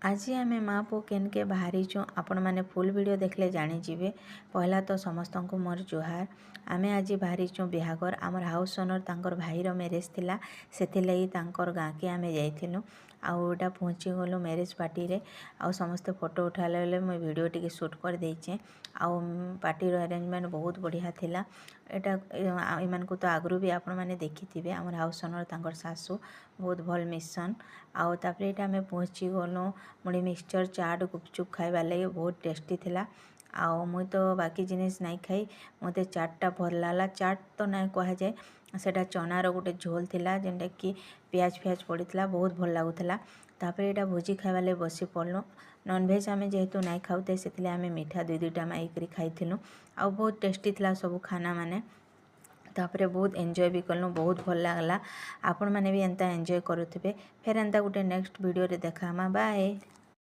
आज आम माँ पु केनके बाहरीचु आपण मैंने फुल वीडियो देखले जानीजे। पहला तो समस्त को मोर जुहार। आमे आज बाहरीचु बिहागर आमर हाउस ओनर तांकर भाईर मैरेज थिला से गाँ के आमे जाइथिलु। आउटा पहुँची गलु मैरेज पार्टी रे। आउ समस्त फोटो उठाले बेले मुझे वीडियो टिके शूट कर देइचे। आउ पार्टी अरेंजमेंट बहुत बढ़िया थिला। एटा इमान को तो आगु भी आपण मैंने देखी आमर हाउस ओनर तांकर सासू बहुत भल मिशन। आउ तापरे एटा आमे पहुँची गलु मुड़ी मिक्सचर चाट गुपचुप खाइबार लगे बहुत टेस्टी थिला। आउ मुई तो बाकी जिनिस नहीं खाई मते चाटटा भल लागला। चाट तो नहीं कह जाए सेटा चनार गोटे झोल थिला जेनटा कि प्याज फ्याज पड़ीला बहुत भल लागुला। तापरे एटा भोजी खाइबार लगे बसी पड़लु। नॉनभेज आमे जेहेतु नहीं खाऊते से आमे मीठा दुई दुईटा माइक खाइथिलु। आउ बहुत टेस्टी थिला सब खाना माने। तापरे बहुत एंजॉय भी कलु बहुत भल लागला। आपण माने भी एंता एंजॉय करुथिबे। फेर एंता गोटे नेक्स्ट वीडियो रे देखा बाय।